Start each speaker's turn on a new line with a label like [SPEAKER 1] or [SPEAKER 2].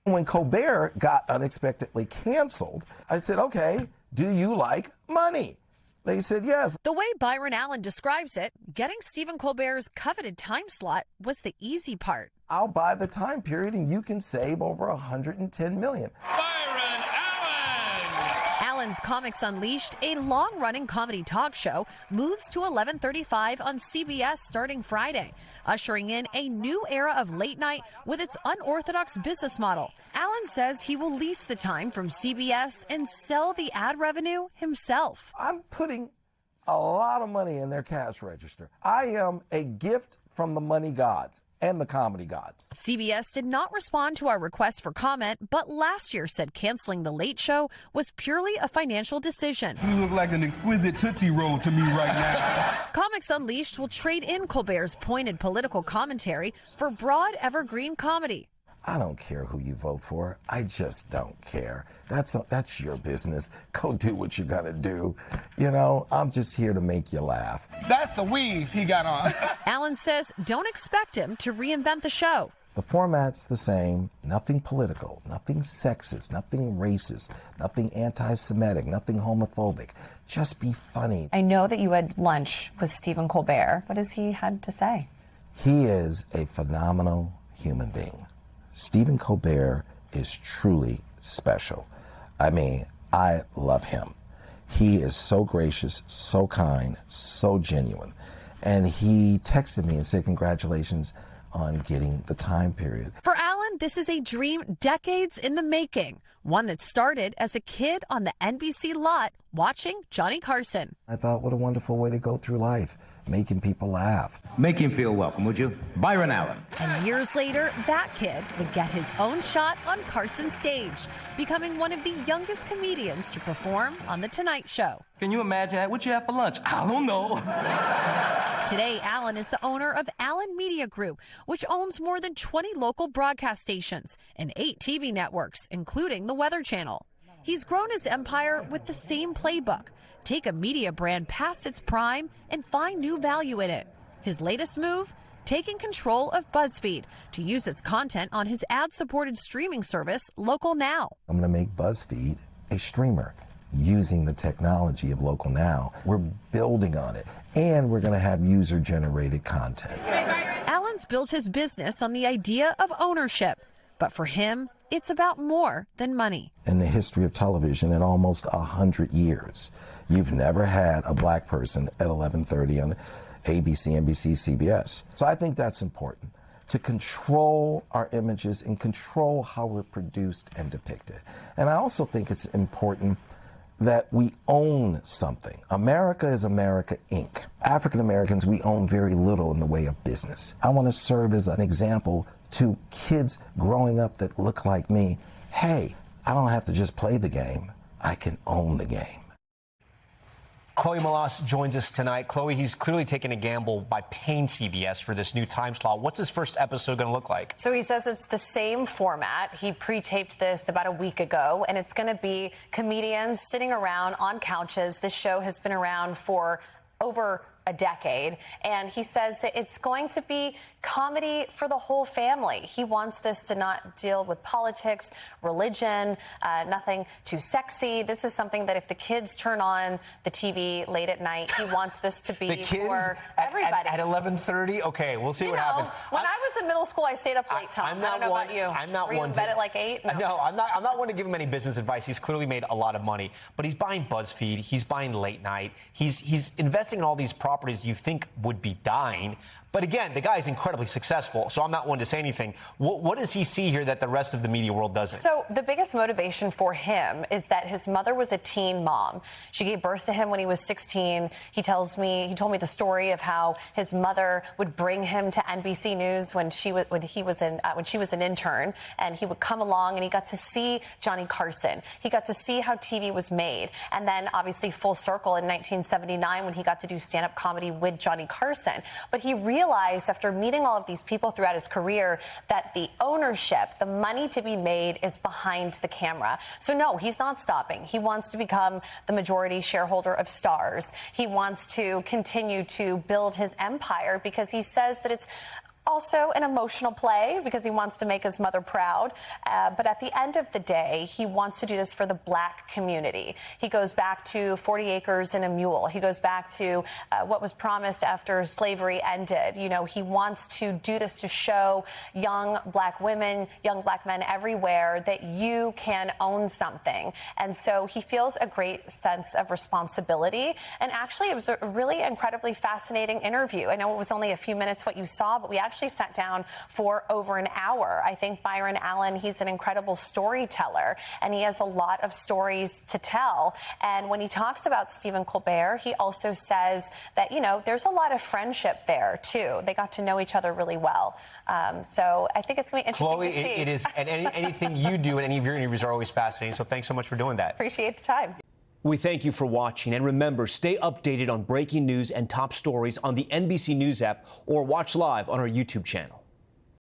[SPEAKER 1] When Colbert got unexpectedly canceled, I said, okay, do you like money? They said yes.
[SPEAKER 2] The way Byron Allen describes it, getting Stephen Colbert's coveted time slot was the easy part.
[SPEAKER 1] I'll buy the time period and you can save over $110 million.
[SPEAKER 3] Byron Allen!
[SPEAKER 2] Allen's Comics Unleashed, a long-running comedy talk show, moves to 11:35 on CBS starting Friday, ushering in a new era of late night with its unorthodox business model. Allen says he will lease the time from CBS and sell the ad revenue himself.
[SPEAKER 1] I'm putting a lot of money in their cash register. I am a gift from the money gods and the comedy gods.
[SPEAKER 2] CBS did not respond to our request for comment, but last year said canceling The Late Show was purely a financial decision.
[SPEAKER 4] You look like an exquisite Tootsie Roll to me right now.
[SPEAKER 2] Comics Unleashed will trade in Colbert's pointed political commentary for broad, evergreen comedy.
[SPEAKER 1] I don't care who you vote for. I just don't care. That's your business. Go do what you gotta do. You know, I'm just here to make you laugh.
[SPEAKER 4] That's a weave he got on.
[SPEAKER 2] Allen says don't expect him to reinvent the show.
[SPEAKER 1] The format's the same. Nothing political, nothing sexist, nothing racist, nothing anti-Semitic, nothing homophobic. Just be funny.
[SPEAKER 5] I know that you had lunch with Stephen Colbert. What has he had to say?
[SPEAKER 1] He is a phenomenal human being. Stephen Colbert is truly special. I mean, I love him. He is so gracious, so kind, so genuine. And he texted me and said congratulations on getting the time period.
[SPEAKER 2] For Allen, this is a dream decades in the making, one that started as a kid on the NBC lot watching Johnny Carson.
[SPEAKER 1] I thought, what a wonderful way to go through life, making people laugh.
[SPEAKER 6] Make him feel welcome, would you? Byron Allen.
[SPEAKER 2] And years later, that kid would get his own shot on Carson's stage, becoming one of the youngest comedians to perform on The Tonight Show.
[SPEAKER 4] Can you imagine that? What you have for lunch? I don't know.
[SPEAKER 2] Today, Allen is the owner of Allen Media Group, which owns more than 20 local broadcast stations and 8 TV networks, including the Weather Channel. He's grown his empire with the same playbook. Take a media brand past its prime and find new value in it. His latest move? Taking control of BuzzFeed to use its content on his ad-supported streaming service, Local Now.
[SPEAKER 1] I'm going to make BuzzFeed a streamer using the technology of Local Now. We're building on it, and we're going to have user-generated content.
[SPEAKER 2] Allen's built his business on the idea of ownership, but for him, it's about more than money.
[SPEAKER 1] In the history of television, in almost 100 years, you've never had a black person at 11:30 on ABC, NBC, CBS. So I think that's important, to control our images and control how we're produced and depicted. And I also think it's important that we own something. America is America, Inc. African Americans, we own very little in the way of business. I want to serve as an example to kids growing up that look like me. Hey, I don't have to just play the game. I can own the game.
[SPEAKER 7] Chloe Melas joins us tonight. Chloe, he's clearly taking a gamble by paying CBS for this new time slot. What's his first episode going to look like?
[SPEAKER 5] So he says it's the same format. He pre-taped this about a week ago, and it's going to be comedians sitting around on couches. This show has been around for over a decade, and he says it's going to be comedy for the whole family. He wants this to not deal with politics, religion, nothing too sexy. This is something that if the kids turn on the TV late at night, he wants this to be for everybody.
[SPEAKER 7] At 11:30? Okay, we'll see what happens.
[SPEAKER 5] When I was in middle school, I stayed up late, Tom. I don't know about you.
[SPEAKER 7] I'm not
[SPEAKER 5] Were you
[SPEAKER 7] one
[SPEAKER 5] in bed at like 8?
[SPEAKER 7] No, I'm not one to give him any business advice. He's clearly made a lot of money, but he's buying BuzzFeed. He's buying late night. He's investing in all these properties you think would be dying. But again, the guy is incredibly successful, so I'm not one to say anything. What does he see here that the rest of the media world doesn't?
[SPEAKER 5] So the biggest motivation for him is that his mother was a teen mom. She gave birth to him when he was 16. He told me the story of how his mother would bring him to NBC News when she was an intern, and he would come along and he got to see Johnny Carson. He got to see how TV was made, and then obviously full circle in 1979 when he got to do stand-up comedy with Johnny Carson. But he realized after meeting all of these people throughout his career that the ownership, the money to be made, is behind the camera. So no, he's not stopping. He wants to become the majority shareholder of Starz. He wants to continue to build his empire because he says that it's also an emotional play because he wants to make his mother proud. But at the end of the day, he wants to do this for the Black community. He goes back to 40 acres and a mule. He goes back to what was promised after slavery ended. You know, he wants to do this to show young Black women, young Black men everywhere that you can own something. And so he feels a great sense of responsibility. And actually, it was a really incredibly fascinating interview. I know it was only a few minutes what you saw, but we actually sat down for over an hour. I think Byron Allen, he's an incredible storyteller, and he has a lot of stories to tell. And when he talks about Stephen Colbert, he also says that, you know, there's a lot of friendship there, too. They got to know each other really well. So I think it's going to be interesting
[SPEAKER 7] Chloe,
[SPEAKER 5] to see.
[SPEAKER 7] it is, and anything you do and any of your interviews are always fascinating, so thanks so much for doing that.
[SPEAKER 5] Appreciate the time.
[SPEAKER 8] We thank you for watching, and remember, stay updated on breaking news and top stories on the NBC News app or watch live on our YouTube channel.